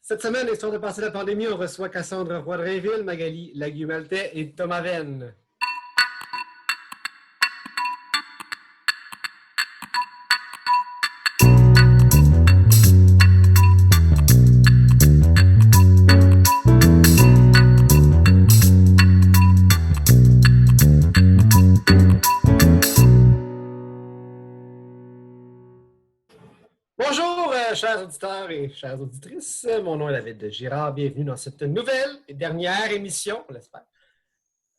Cette semaine, histoire de passer la pandémie, on reçoit Cassandre Roy de Rainville, Magali Lagumaltais et Thomas Venn. Bonjour, chers auditeurs et chères auditrices. Mon nom est David Girard. Bienvenue dans cette nouvelle et dernière émission, on l'espère,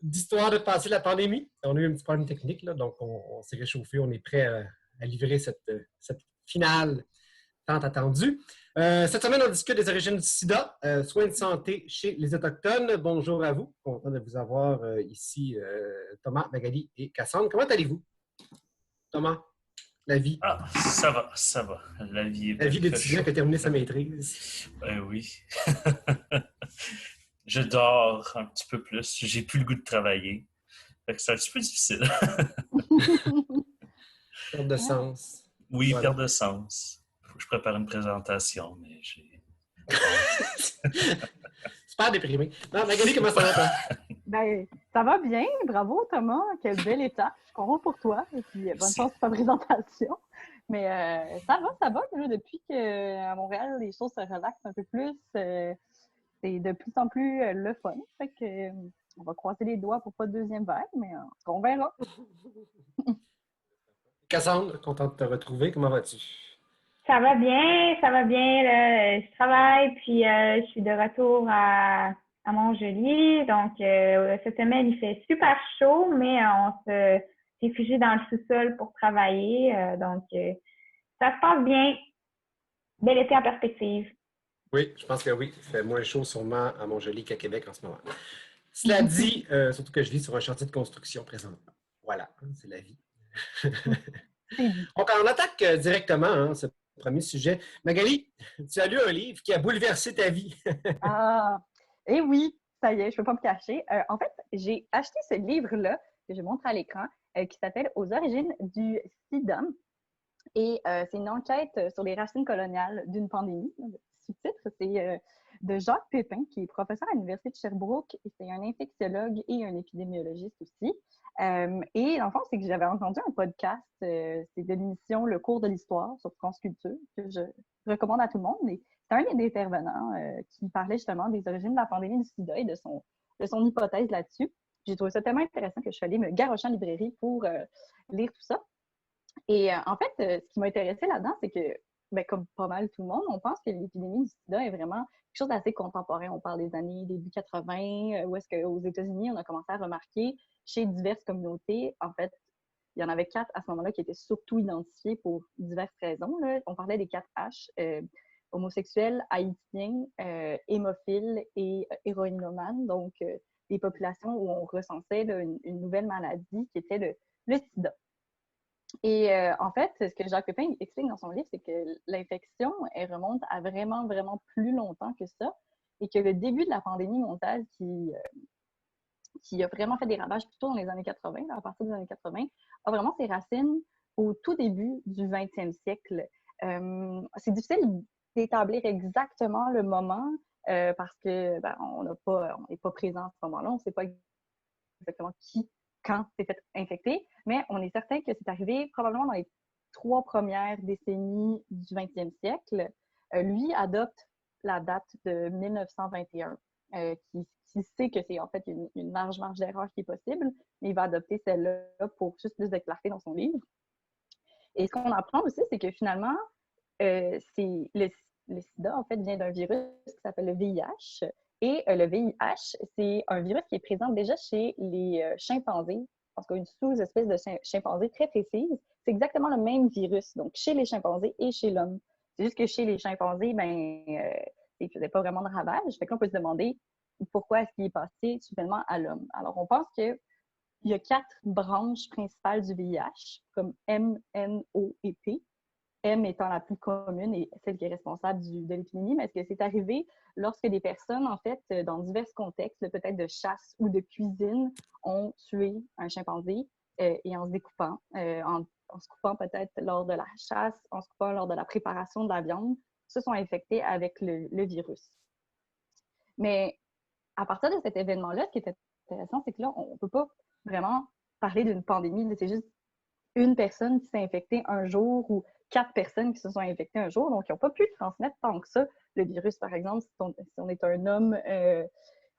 d'histoire de passer la pandémie. On a eu un petit problème technique, là, donc on s'est réchauffé. On est prêt à livrer cette finale tant attendue. Cette semaine, on discute des origines du sida, soins de santé chez les Autochtones. Bonjour à vous. Content de vous avoir ici, Thomas, Magali et Cassandre. Comment allez-vous, Thomas? La vie. Ah, ça va, ça va. La vie est La belle. vie Il fait d'étudiant chaud. qui a terminé sa maîtrise. Oui. Je dors un petit peu plus. J'ai plus le goût de travailler. Fait que c'est un petit peu difficile. Perte de sens. Oui, Voilà. perte de sens. Faut que je prépare une présentation, mais j'ai Super déprimé. Non, Magali, comment ça va, toi? Ben, ça va bien. Bravo, Thomas. Quelle belle étape. Je suis contente pour toi. Et puis, bonne chance pour ta présentation. Mais ça va. Là, depuis qu'à Montréal, les choses se relaxent un peu plus. C'est de plus en plus le fun. Fait que, on va croiser les doigts pour pas de deuxième vague, mais on verra. Cassandre, contente de te retrouver. Comment vas-tu? Ça va bien, ça va bien. Là. Je travaille, puis je suis de retour à Montjoli. Donc, cette semaine, il fait super chaud, mais on se réfugie dans le sous-sol pour travailler. Donc, ça se passe bien. Bel été en perspective. Oui, je pense que oui. Il fait moins chaud sûrement à Montjoli qu'à Québec en ce moment. Cela dit, surtout que je vis sur un chantier de construction présentement. Voilà, c'est la vie. Donc, on attaque directement ce premier sujet. Magali, tu as lu un livre qui a bouleversé ta vie. Et oui, ça y est, je ne peux pas me cacher. En fait, j'ai acheté ce livre-là, que je montre à l'écran, qui s'appelle « Aux origines du sida ». Et c'est une enquête sur les racines coloniales d'une pandémie. Le sous-titre, c'est de Jacques Pépin, qui est professeur à l'Université de Sherbrooke, et c'est un infectiologue et un épidémiologiste aussi. Et dans le fond, c'est que j'avais entendu un podcast, c'est de l'émission Le cours de l'histoire sur France Culture, que je recommande à tout le monde. Et c'est un des intervenants qui parlait justement des origines de la pandémie du sida et de son hypothèse là-dessus. J'ai trouvé ça tellement intéressant que je suis allée me garrocher en librairie pour lire tout ça. Et en fait, ce qui m'a intéressée là-dedans, c'est que, ben, comme pas mal tout le monde, on pense que l'épidémie du sida est vraiment quelque chose d'assez contemporain. On parle des années début 80, où est-ce qu'aux États-Unis, on a commencé à remarquer chez diverses communautés, en fait, il y en avait 4 à ce moment-là qui étaient surtout identifiés pour diverses raisons. Là. On parlait des 4 H, homosexuels, haïtiens, hémophiles et héroïnomanes, donc des populations où on recensait là, une nouvelle maladie qui était le sida. Et en fait, ce que Jacques Pépin explique dans son livre, c'est que l'infection, elle remonte à vraiment, vraiment plus longtemps que ça et que le début de la pandémie mondiale qui a vraiment fait des ravages plutôt dans les années 80, là, à partir des années 80, a vraiment ses racines au tout début du 20e siècle. C'est difficile d'établir exactement le moment parce que ben, on n'est pas présent à ce moment-là, on ne sait pas exactement quand s'est fait infecter, mais on est certain que c'est arrivé probablement dans les 3 premières décennies du 20e siècle. Lui adopte la date de 1921, qui sait que c'est en fait une large marge d'erreur qui est possible, mais il va adopter celle-là pour juste plus de clarté dans son livre. Et ce qu'on apprend aussi, c'est que finalement, c'est le sida, en fait, vient d'un virus qui s'appelle le VIH. Et le VIH, c'est un virus qui est présent déjà chez les chimpanzés, parce qu'il y a une sous-espèce de chimpanzé très précise. C'est exactement le même virus, donc chez les chimpanzés et chez l'homme. C'est juste que chez les chimpanzés, il ne faisait pas vraiment de ravages. Fait que là, on peut se demander pourquoi est-ce qu'il est passé soudainement à l'homme. Alors, on pense qu'il y a 4 branches principales du VIH, comme M, N, O et P. M étant la plus commune et celle qui est responsable de l'épidémie, mais est-ce que c'est arrivé lorsque des personnes, en fait, dans divers contextes, peut-être de chasse ou de cuisine, ont tué un chimpanzé et en se découpant, en se coupant peut-être lors de la chasse, en se coupant lors de la préparation de la viande, se sont infectés avec le virus. Mais à partir de cet événement-là, ce qui est intéressant, c'est que là, on ne peut pas vraiment parler d'une pandémie. C'est juste une personne qui s'est infectée un jour ou 4 personnes qui se sont infectées un jour. Donc, ils n'ont pas pu transmettre tant que ça. Le virus, par exemple, si on est un homme,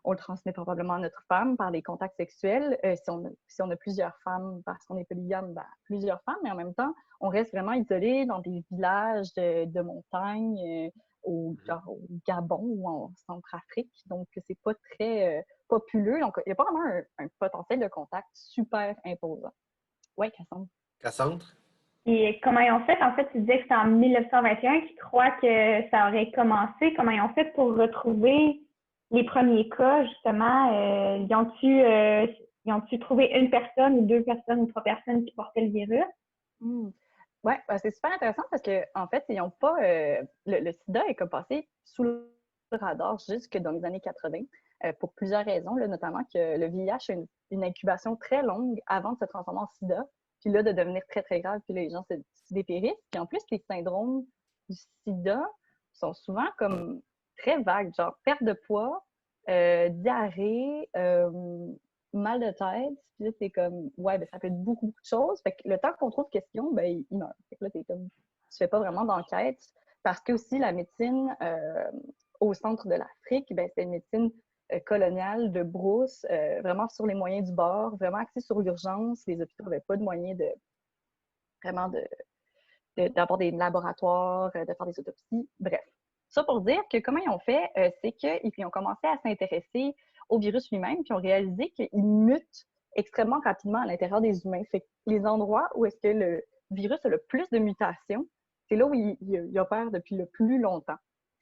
on le transmet probablement à notre femme par des contacts sexuels. Si on a plusieurs femmes, parce qu'on est polygame, ben, plusieurs femmes, mais en même temps, on reste vraiment isolé dans des villages de montagne, au Gabon ou en Centrafrique. Donc, c'est pas très populeux. Donc, il n'y a pas vraiment un potentiel de contact super imposant. Oui, Cassandre. Cassandre? Et comment ils ont fait? En fait, tu disais que c'était en 1921 qu'ils croient que ça aurait commencé. Comment ils ont fait pour retrouver les premiers cas, justement? Ils ont-tu trouvé une personne ou 2 personnes ou 3 personnes qui portaient le virus? Oui, c'est super intéressant parce qu'en fait, ils n'ont pas. Le sida est comme passé sous le radar jusque dans les années 80 pour plusieurs raisons, là, notamment que le VIH a une incubation très longue avant de se transformer en sida, puis là, de devenir très, très grave, puis là, les gens se dépérissent. Puis en plus, les syndromes du sida sont souvent comme très vagues, genre perte de poids, diarrhée, mal de tête, puis là, c'est comme, ouais, ben, ça peut être beaucoup, beaucoup de choses. Fait que le temps qu'on trouve question, ben, il meurt. Fait que là, t'es comme, tu fais pas vraiment d'enquête. Parce que aussi, la médecine au centre de l'Afrique, ben, c'est une médecine coloniale de brousse, vraiment sur les moyens du bord, vraiment axée sur l'urgence. Les hôpitaux n'avaient pas de moyens d'avoir des laboratoires, de faire des autopsies. Bref. Ça pour dire que comment ils ont fait, c'est qu'ils ont commencé à s'intéresser au virus lui-même, puis ont réalisé qu'il mute extrêmement rapidement à l'intérieur des humains. Fait que les endroits où est-ce que le virus a le plus de mutations, c'est là où il opère depuis le plus longtemps.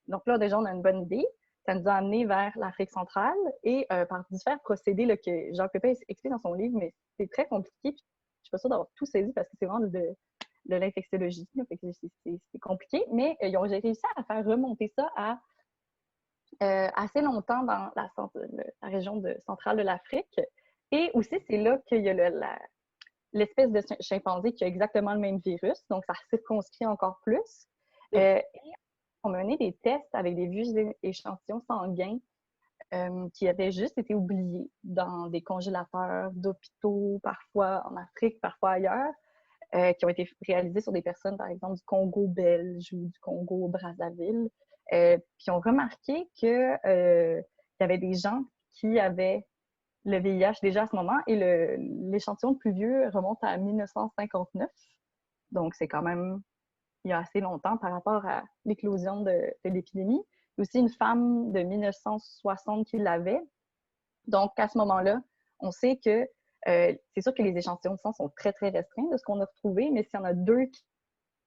Donc là, déjà, on a une bonne idée. Ça nous a amené vers l'Afrique centrale et par différents procédés là, que Jacques Pépin explique dans son livre, mais c'est très compliqué. Puis je suis pas sûre d'avoir tout saisi parce que c'est vraiment de l'infectiologie. C'est compliqué, mais ils ont réussi à faire remonter ça à assez longtemps dans la région centrale de l'Afrique. Et aussi, c'est là qu'il y a l'espèce de chimpanzé qui a exactement le même virus, donc ça circonscrit encore plus. Et on a mené des tests avec des vieux échantillons sanguins qui avaient juste été oubliés dans des congélateurs d'hôpitaux, parfois en Afrique, parfois ailleurs, qui ont été réalisés sur des personnes, par exemple, du Congo belge ou du Congo Brazzaville. Puis ont remarqué qu'il y avait des gens qui avaient le VIH déjà à ce moment et l'échantillon le plus vieux remonte à 1959. Donc, c'est quand même il y a assez longtemps par rapport à l'éclosion de l'épidémie. Il y a aussi une femme de 1960 qui l'avait. Donc, à ce moment-là, on sait que c'est sûr que les échantillons de sang sont très, très restreints de ce qu'on a retrouvé, mais s'il y en a 2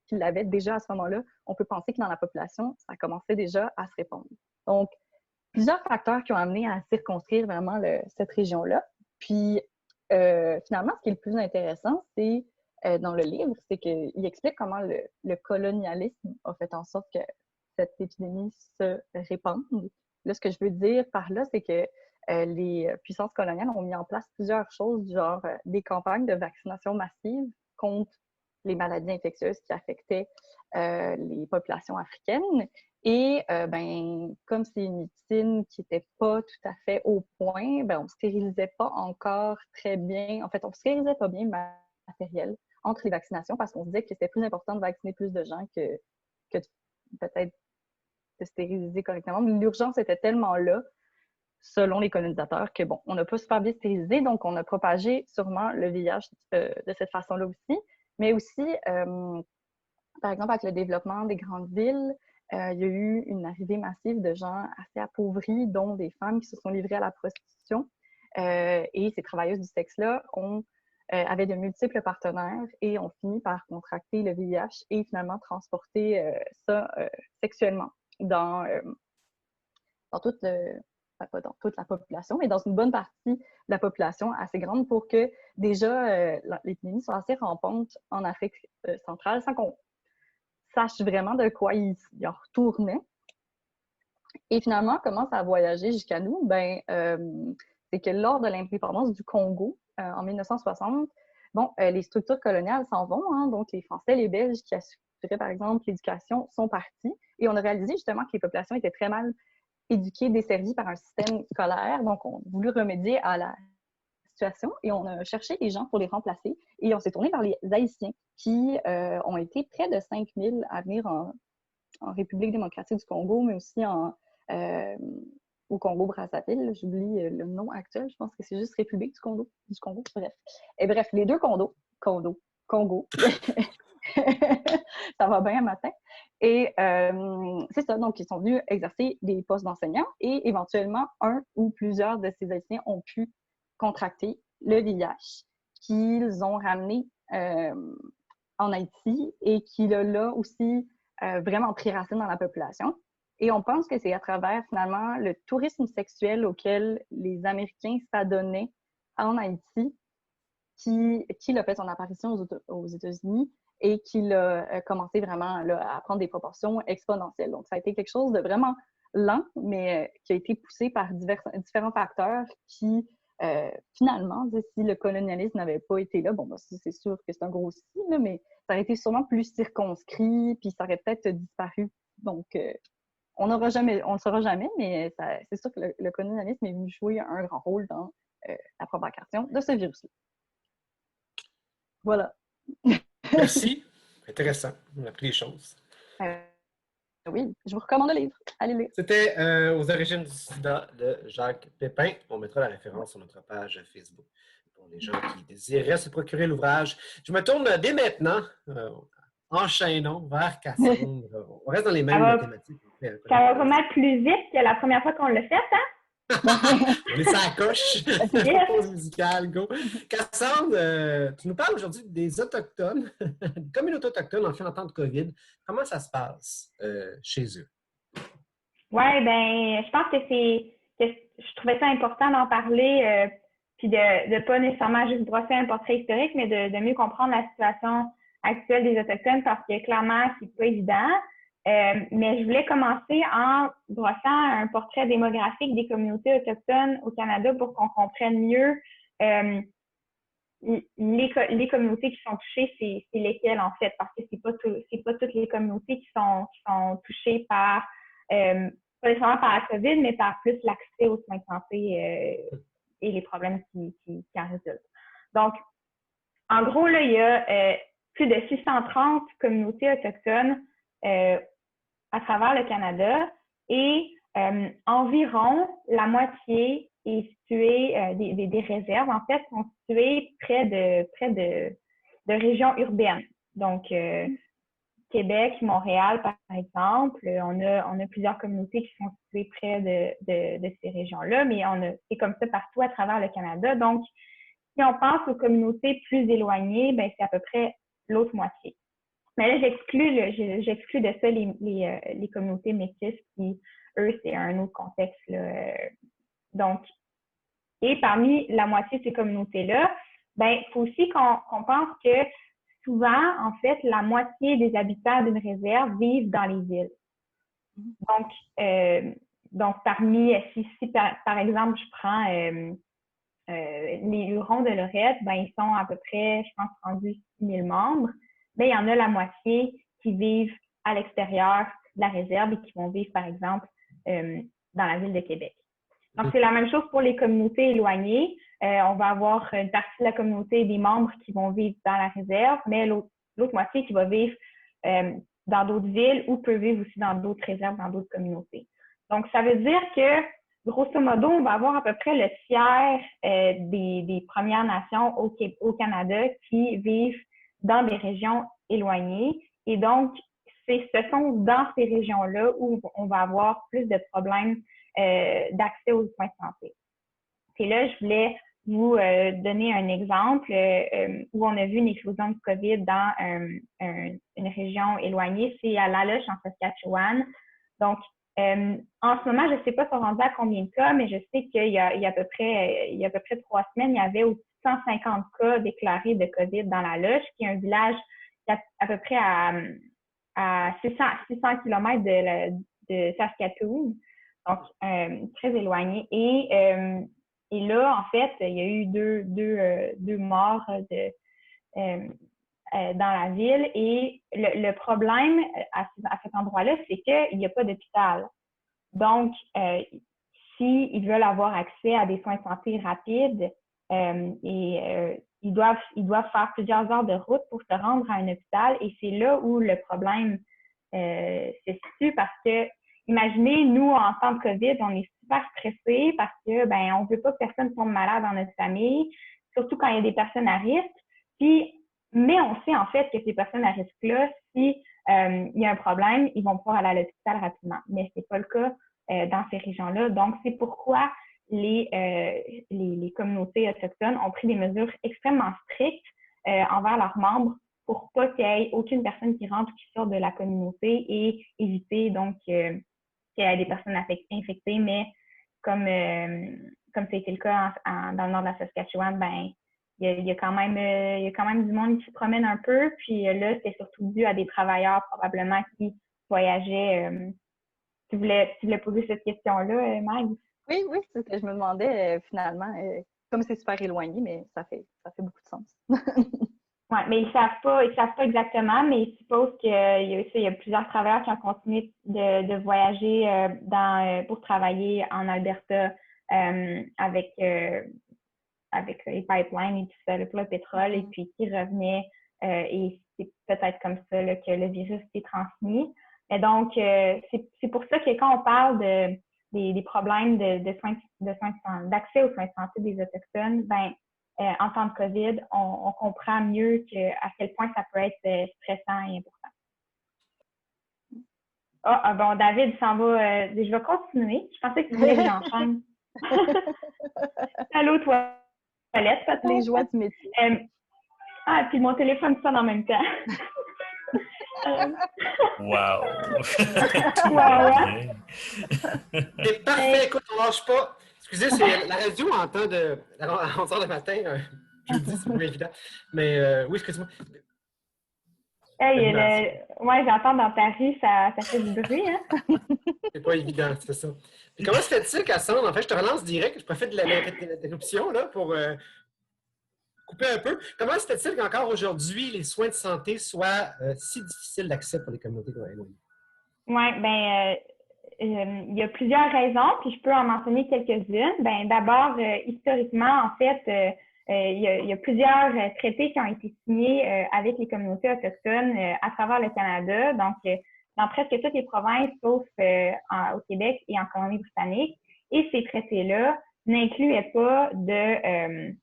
qui l'avaient déjà à ce moment-là, on peut penser que dans la population, ça commençait déjà à se répandre. Donc, plusieurs facteurs qui ont amené à circonscrire vraiment cette région-là. Puis, finalement, ce qui est le plus intéressant, c'est dans le livre, c'est qu'il explique comment le colonialisme a fait en sorte que cette épidémie se répande. Là, ce que je veux dire par là, c'est que les puissances coloniales ont mis en place plusieurs choses, du genre des campagnes de vaccination massive contre les maladies infectieuses qui affectaient les populations africaines. Et comme c'est une médecine qui n'était pas tout à fait au point, on ne stérilisait pas encore très bien. En fait, on ne stérilisait pas bien le matériel entre les vaccinations parce qu'on se disait que c'était plus important de vacciner plus de gens que peut-être de stériliser correctement. Mais l'urgence était tellement là, selon les colonisateurs, que on n'a pas super bien stérilisé, donc on a propagé sûrement le VIH de cette façon-là aussi. Mais aussi, par exemple, avec le développement des grandes villes, il y a eu une arrivée massive de gens assez appauvris, dont des femmes qui se sont livrées à la prostitution. Et ces travailleuses du sexe-là avaient de multiples partenaires et ont fini par contracter le VIH et finalement transporter ça sexuellement dans toute pas dans toute la population, mais dans une bonne partie de la population assez grande pour que déjà l'épidémie soit assez rampante en Afrique centrale sans qu'on sache vraiment de quoi il en retournait. Et finalement, comment ça a voyagé jusqu'à nous? C'est que lors de l'indépendance du Congo, en 1960, les structures coloniales s'en vont, hein, donc les Français, les Belges qui assuraient, par exemple, l'éducation sont partis. Et on a réalisé justement que les populations étaient très mal éduquées, desservies par un système scolaire. Donc, on a voulu remédier à la situation et on a cherché des gens pour les remplacer. Et on s'est tourné vers les Haïtiens qui ont été près de 5000 à venir en République démocratique du Congo, mais aussi au Congo-Brazzaville. J'oublie le nom actuel. Je pense que c'est juste République du Congo. Bref. Et bref, les deux Congo. Ça va bien un matin. Et c'est ça. Donc, ils sont venus exercer des postes d'enseignants et éventuellement, un ou plusieurs de ces Haïtiens ont pu contracter le VIH qu'ils ont ramené en Haïti et qui là aussi vraiment pris racine dans la population. Et on pense que c'est à travers, finalement, le tourisme sexuel auquel les Américains s'adonnaient en Haïti qui a fait son apparition aux États-Unis et qui a commencé vraiment là, à prendre des proportions exponentielles. Donc, ça a été quelque chose de vraiment lent, mais qui a été poussé par différents facteurs qui, finalement, si le colonialisme n'avait pas été là, bon, ben, c'est sûr que c'est un gros si, là, mais ça aurait été sûrement plus circonscrit, puis ça aurait peut-être disparu. Donc, on ne le saura jamais, mais c'est sûr que le colonialisme est venu jouer un grand rôle dans la propagation de ce virus-là. Voilà. Merci. Intéressant. On a appris des choses. Oui, je vous recommande le livre. Allez lire. C'était Aux origines du sida de Jacques Pépin. On mettra la référence sur notre page Facebook pour les gens qui désiraient se procurer l'ouvrage. Je me tourne dès maintenant, enchaînons vers Cassandre. On reste dans les mêmes thématiques. Ça va vraiment plus vite que la première fois qu'on l'a fait, hein? On est sur la coche. Pause musicale, go. Cassandre, tu nous parles aujourd'hui des Autochtones, des communautés autochtones en temps de COVID. Comment ça se passe chez eux? Oui, ben, je pense que je trouvais ça important d'en parler, puis de pas nécessairement juste brosser un portrait historique, mais de mieux comprendre la situation actuelle des Autochtones parce que clairement, c'est pas évident. Mais je voulais commencer en brossant un portrait démographique des communautés autochtones au Canada pour qu'on comprenne mieux les communautés qui sont touchées, c'est lesquelles en fait, parce que c'est pas toutes les communautés qui sont touchées par pas nécessairement par la COVID, mais par plus l'accès aux soins de santé et les problèmes qui en résultent. Donc, en gros, là, il y a plus de 630 communautés autochtones à travers le Canada et environ la moitié est située, des réserves, en fait, sont situées près de régions urbaines. Donc, Québec, Montréal, par exemple, on a plusieurs communautés qui sont situées près de ces régions-là, mais c'est comme ça partout à travers le Canada. Donc, si on pense aux communautés plus éloignées, ben c'est à peu près l'autre moitié. Mais là, j'exclus de ça les communautés métisses qui, eux, c'est un autre contexte, là. Donc, et parmi la moitié de ces communautés-là, ben, il faut aussi qu'on pense que souvent, en fait, la moitié des habitants d'une réserve vivent dans les villes. Donc si par exemple, je prends les Hurons de Lorette, ben, ils sont à peu près, je pense, rendus 6 000 membres. Ben, il y en a la moitié qui vivent à l'extérieur de la réserve et qui vont vivre, par exemple, dans la ville de Québec. Donc, c'est la même chose pour les communautés éloignées. On va avoir une partie de la communauté des membres qui vont vivre dans la réserve, mais l'autre moitié qui va vivre dans d'autres villes ou peut vivre aussi dans d'autres réserves, dans d'autres communautés. Donc, ça veut dire que, grosso modo, on va avoir à peu près le tiers des Premières Nations au Canada qui vivent dans des régions éloignées. Et donc, ce sont dans ces régions-là où on va avoir plus de problèmes d'accès aux soins de santé. Et là, je voulais vous donner un exemple où on a vu une éclosion de COVID dans une région éloignée. C'est à La Loche, en Saskatchewan. Donc, en ce moment, je ne sais pas si on rendu à combien de cas, mais je sais qu'il y a à peu près 3 semaines, il y avait au-dessus de 150 cas déclarés de COVID dans La Loche, qui est un village qui est à peu près à 600 km de Saskatoon, donc très éloigné. Et là, en fait, il y a eu deux morts dans la ville. Et le problème à cet endroit-là, c'est qu'il n'y a pas d'hôpital. Donc, s'ils veulent avoir accès à des soins de santé rapides, ils doivent faire plusieurs heures de route pour se rendre à un hôpital. Et c'est là où le problème se situe parce que, imaginez, nous, en temps de COVID, on est super stressés parce que, on veut pas que personne tombe malade dans notre famille, surtout quand il y a des personnes à risque. Mais on sait en fait que ces personnes à risque-là, si il y a un problème, ils vont pouvoir aller à l'hôpital rapidement. Mais c'est pas le cas dans ces régions-là. Donc, c'est pourquoi les communautés autochtones ont pris des mesures extrêmement strictes envers leurs membres pour pas qu'il y ait aucune personne qui rentre ou qui sort de la communauté et éviter donc qu'il y ait des personnes infectées. Mais comme ça a été le cas dans le nord de la Saskatchewan, il y a quand même du monde qui se promène un peu. Puis là, c'est surtout dû à des travailleurs probablement qui voyageaient. Tu voulais poser cette question-là, Mag? Oui, c'est ce que je me demandais finalement. Comme c'est super éloigné, mais ça fait beaucoup de sens. Oui, mais ils savent pas exactement, mais ils supposent qu'il y a plusieurs travailleurs qui ont continué de voyager pour travailler en Alberta avec les pipelines et tout ça, le pétrole, et puis qui revenaient. Et c'est peut-être comme ça là, que le virus s'est transmis. Et donc, c'est pour ça que quand on parle des problèmes d'accès aux soins de santé des Autochtones, en temps de COVID, on comprend mieux à quel point ça peut être stressant et important. Bon, David s'en va. Je vais continuer. Je pensais que tu voulais que j'enchaîne. Allô, toilette, peut-être? Les joies du métier. Puis mon téléphone sonne en même temps. Wow! C'est parfait, écoute, on lâche pas. Excusez, c'est la radio à 11h le matin. Je le dis, c'est pas évident. Mais oui, excuse-moi. J'entends dans Paris, ça fait du bruit, hein? C'est pas évident, c'est ça. Puis comment se fait-il, Cassandre? En fait, je te relance direct. Je profite de l'interruption là, pour couper un peu. Comment se fait-il qu'encore aujourd'hui, les soins de santé soient si difficiles d'accès pour les communautés éloignées? Oui, il y a plusieurs raisons, puis je peux en mentionner quelques-unes. D'abord, historiquement, en fait, il y a plusieurs traités qui ont été signés avec les communautés autochtones à travers le Canada, donc dans presque toutes les provinces, sauf au Québec et en Colombie-Britannique. Et ces traités-là n'incluaient pas de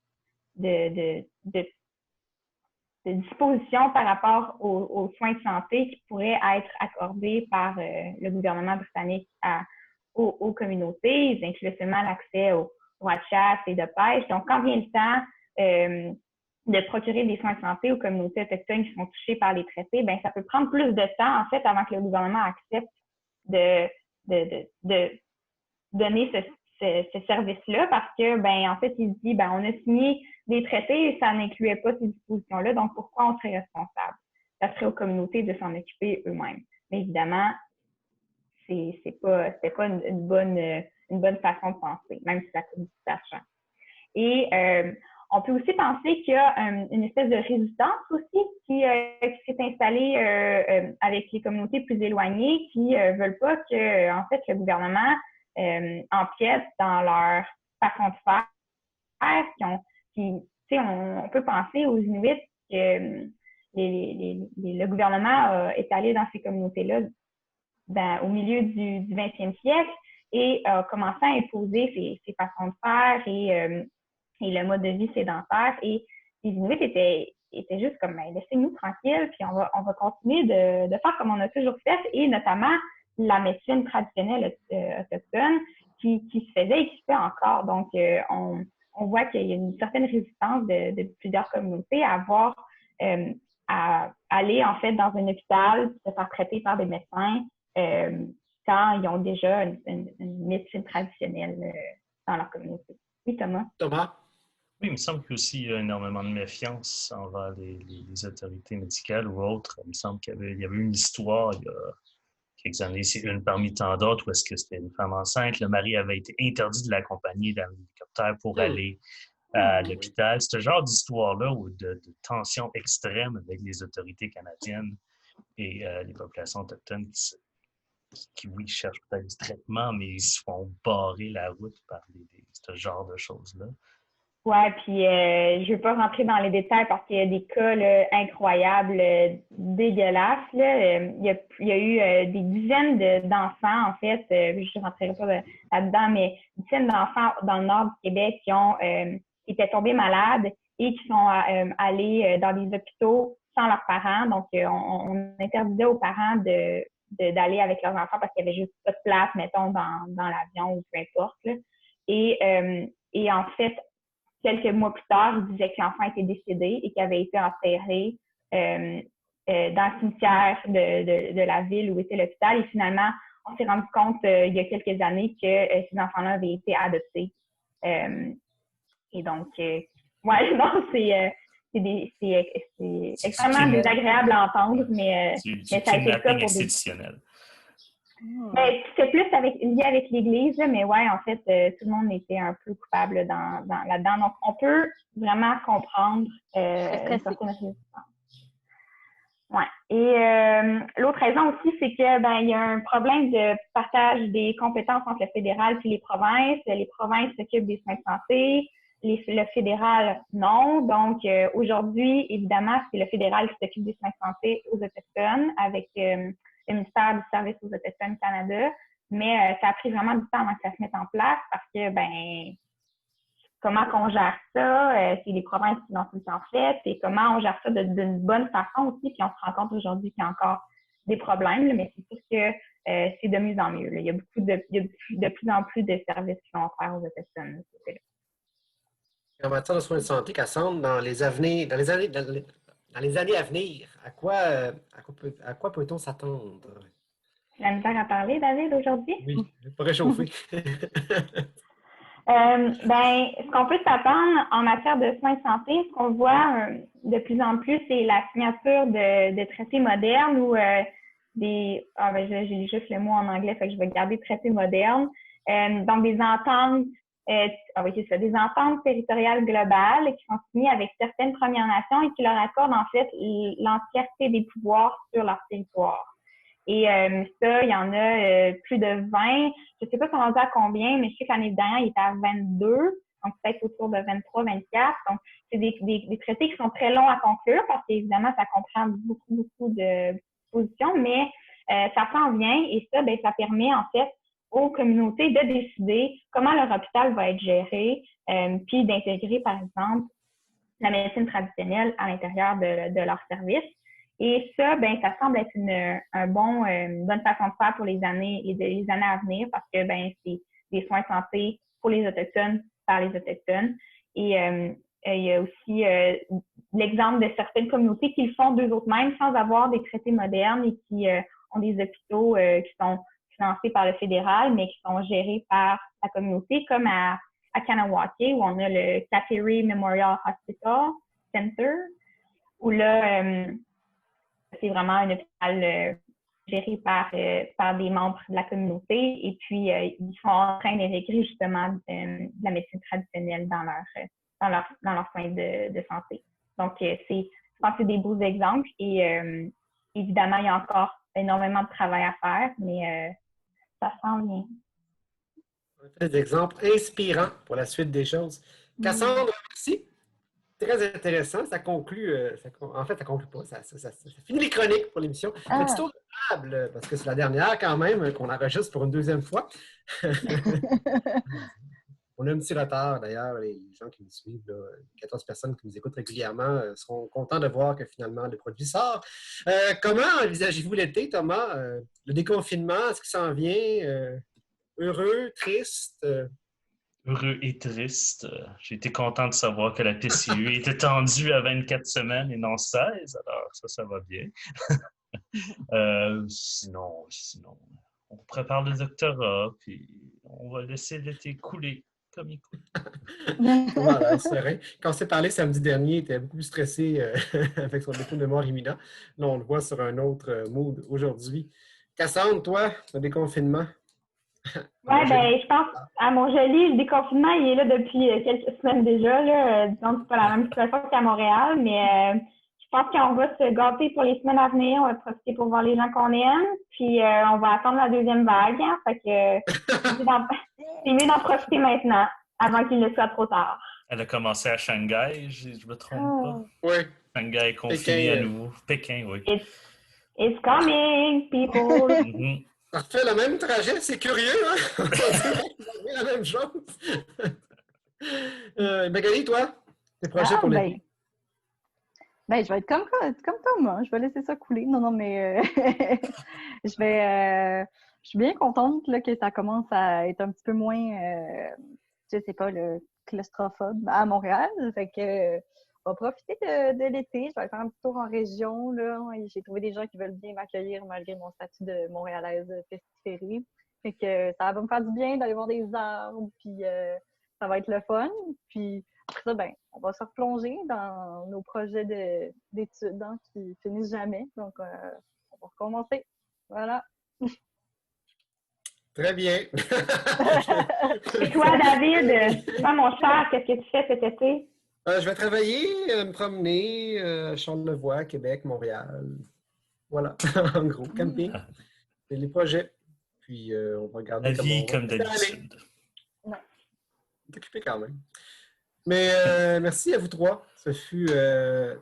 dispositions par rapport aux soins de santé qui pourraient être accordés par le gouvernement britannique aux communautés. Ils incluaient seulement l'accès aux droits de chasse et de pêche. Donc, quand vient le temps de procurer des soins de santé aux communautés autochtones qui sont touchées par les traités, ça peut prendre plus de temps, en fait, avant que le gouvernement accepte de donner ce service-là parce que, en fait, il se dit, on a signé des traités et ça n'incluait pas ces dispositions-là, donc pourquoi on serait responsable? Ça serait aux communautés de s'en occuper eux-mêmes. Mais évidemment, c'était pas une bonne façon de penser, même si ça coûte du argent. Et on peut aussi penser qu'il y a une espèce de résistance aussi qui s'est installée avec les communautés plus éloignées qui veulent pas que, en fait, le gouvernement empiète dans leur façon de faire. On peut penser aux Inuits que le gouvernement est allé dans ces communautés-là au milieu du 20e siècle et a commencé à imposer ses façons de faire et le mode de vie sédentaire. Et les Inuits étaient juste comme, laissez-nous tranquilles, puis on va continuer de faire comme on a toujours fait, et notamment la médecine traditionnelle autochtone qui se faisait et qui se fait encore. Donc, on voit qu'il y a une certaine résistance de plusieurs communautés à aller, en fait, dans un hôpital, se faire traiter par des médecins quand ils ont déjà une médecine traditionnelle dans leur communauté. Oui, Thomas? Oui, il me semble qu'aussi il y a énormément de méfiance envers les autorités médicales ou autres. Il me semble qu'il y avait une histoire il y a quelques années, c'est une parmi tant d'autres, où est-ce que c'était une femme enceinte. Le mari avait été interdit de l'accompagner dans l'hélicoptère pour aller à Oui. l'hôpital. Ce genre d'histoire-là ou de tension extrême avec les autorités canadiennes et les populations autochtones qui, oui, cherchent peut-être du traitement, mais ils se font barrer la route par ce genre de choses-là. Ouais, puis je veux pas rentrer dans les détails parce qu'il y a des cas là, incroyables, dégueulasses. Là. Il y a eu des dizaines d'enfants, en fait, je ne rentrerai pas là-dedans, mais des dizaines d'enfants dans le nord du Québec qui étaient tombés malades et qui sont allés dans des hôpitaux sans leurs parents. Donc, on interdisait aux parents d'aller avec leurs enfants parce qu'il y avait juste pas de place, mettons, dans l'avion ou peu importe. Là. Et en fait, quelques mois plus tard, il disait que l'enfant était décédé et qu'il avait été enterré dans le cimetière de la ville où était l'hôpital. Et finalement, on s'est rendu compte il y a quelques années que ces enfants-là avaient été adoptés. Et donc, ouais, non, c'est extrêmement désagréable à entendre, mais ça a été le cas pour institutionnel. C'est plus lié avec l'Église, mais ouais, en fait, tout le monde était un peu coupable là-dedans. Donc, on peut vraiment comprendre une certaine résistance. Ouais. Et l'autre raison aussi, c'est que il y a un problème de partage des compétences entre le fédéral et les provinces. Les provinces s'occupent des soins de santé, le fédéral non. Donc, aujourd'hui, évidemment, c'est le fédéral qui s'occupe des soins de santé aux Autochtones avec le ministère du Service aux Autochtones Canada, mais ça a pris vraiment du temps avant que ça se mette en place parce que, comment qu'on gère ça? C'est les provinces qui l'ont tout le temps fait, et comment on gère ça d'une bonne façon aussi, puis on se rend compte aujourd'hui qu'il y a encore des problèmes, là, mais c'est sûr que c'est de mieux en mieux. Là. Il y a de plus en plus de services qui vont faire aux Autochtones. En matière de soins de santé, Cassandre, dans les années à venir, à quoi peut-on s'attendre? La misère à parler, David, aujourd'hui? Oui, pour réchauffer. Ce qu'on peut s'attendre en matière de soins de santé, ce qu'on voit de plus en plus, c'est la signature de traités modernes ou j'ai juste le mot en anglais, fait que je vais garder traités modernes. Donc, des ententes des ententes territoriales globales qui sont signées avec certaines Premières Nations et qui leur accordent en fait l'entièreté des pouvoirs sur leur territoire. Et ça, il y en a plus de 20. Je ne sais pas si on en dit à combien, mais je sais que l'année dernière, il était à 22, donc peut-être autour de 23, 24. Donc, c'est des traités qui sont très longs à conclure parce qu'évidemment, ça comprend beaucoup de positions, mais ça s'en vient et ça, ça permet en fait aux communautés de décider comment leur hôpital va être géré, puis d'intégrer, par exemple, la médecine traditionnelle à l'intérieur de leur service. Et ça, ça semble être une bonne façon de faire pour les années à venir parce que c'est des soins de santé pour les Autochtones par les Autochtones. Et il y a aussi l'exemple de certaines communautés qui le font d'eux autres mêmes sans avoir des traités modernes et qui ont des hôpitaux qui sont financés par le fédéral, mais qui sont gérés par la communauté, comme à Kanawake, où on a le Kateri Memorial Hospital Center, où là, c'est vraiment un hôpital géré par des membres de la communauté, et puis ils sont en train d'intégrer justement de la médecine traditionnelle dans leurs soins de santé. Donc, je pense que c'est des beaux exemples, et évidemment, il y a encore énormément de travail à faire, mais ça s'en vient. Des exemples inspirants pour la suite des choses. Cassandre, merci. Très intéressant. Ça conclut. En fait, ça conclut pas. Ça finit les chroniques pour l'émission. Un petit tour de table, parce que c'est la dernière quand même qu'on enregistre pour une deuxième fois. On a un petit retard d'ailleurs. Les gens qui nous suivent, là, 14 personnes qui nous écoutent régulièrement, seront contents de voir que finalement le produit sort. Comment envisagez-vous l'été, Thomas? Le déconfinement, est-ce qu'il s'en vient? Heureux, triste? Heureux et triste. J'ai été content de savoir que la PCU était tendue à 24 semaines et non 16, alors ça va bien. Sinon, on prépare le doctorat, puis on va laisser l'été couler comme il coule. Voilà, serein. Quand on s'est parlé samedi dernier, il était beaucoup plus stressé avec son dépôt de mémoire imminent. Là, on le voit sur un autre mood aujourd'hui. Cassandre, toi, le déconfinement? Ouais, ben, je pense à Montjoli, le déconfinement, il est là depuis quelques semaines déjà. Là. Disons que c'est pas la même situation qu'à Montréal, mais je pense qu'on va se gâter pour les semaines à venir. On va profiter pour voir les gens qu'on aime, puis on va attendre la deuxième vague. Hein, fait que c'est mieux d'en profiter maintenant, avant qu'il ne soit trop tard. Elle a commencé à Shanghai, je me trompe pas. Oui. Shanghai est confiné à nouveau. Pékin, oui. It's coming, people! Mhm. Ça refait le même trajet, c'est curieux, hein? On dirait la même chose. Magali, toi, tes projets pour l'été? Ben, je vais être comme Thomas, je vais laisser ça couler. Non, mais je suis bien contente là, que ça commence à être un petit peu moins, je sais pas, le claustrophobe à Montréal. Fait que on va profiter de l'été. Je vais aller faire un petit tour en région. Là. J'ai trouvé des gens qui veulent bien m'accueillir malgré mon statut de montréalaise pestiférée. Fait que ça va me faire du bien d'aller voir des arbres, puis ça va être le fun. Puis après ça, ben, on va se replonger dans nos projets d'études hein, qui finissent jamais. Donc, on va recommencer. Voilà. Très bien. Et toi, David, toi, mon cher, qu'est-ce que tu fais cet été? Je vais travailler, me promener, Charlevoix, Québec, Montréal. Voilà, en gros, camping. C'est les projets. Puis, on va regarder La vie comme d'habitude. C'est occupé quand même. Mais merci à vous trois. Ce fut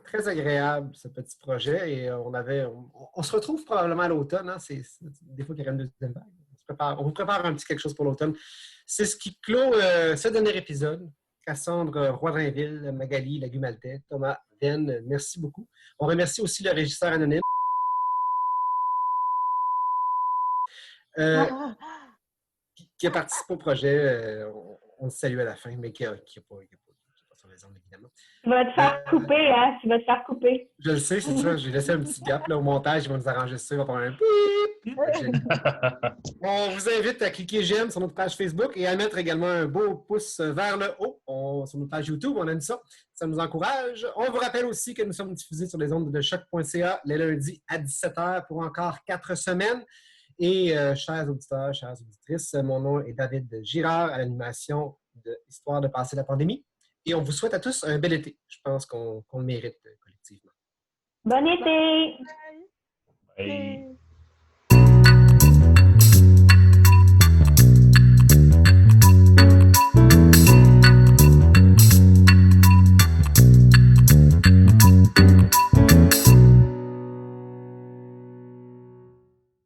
très agréable, ce petit projet. Et on se retrouve probablement à l'automne. Hein? Des fois qu'il y aura une deuxième vague. On vous prépare un petit quelque chose pour l'automne. C'est ce qui clôt ce dernier épisode. Cassandre Roy-Drainville, Magali Lagumaltais, Thomas Venn, merci beaucoup. On remercie aussi le régisseur anonyme. Qui a participé au projet. On le salue à la fin, mais qui n'a pas son raison, évidemment. Tu vas te faire couper, hein? Tu vas te faire couper. Je le sais, c'est ça. J'ai laissé un petit gap là, au montage. Ils vont nous arranger ça. Ils vont faire un pip. On vous invite à cliquer j'aime sur notre page Facebook et à mettre également un beau pouce vers le haut sur notre page YouTube. On aime ça. Ça nous encourage. On vous rappelle aussi que nous sommes diffusés sur les ondes de choc.ca les lundis à 17h pour encore 4 semaines. Et chers auditeurs, chères auditrices, mon nom est David Girard à l'animation de Histoire de passer la pandémie. Et on vous souhaite à tous un bel été. Je pense qu'on le mérite collectivement. Bon été! Bye.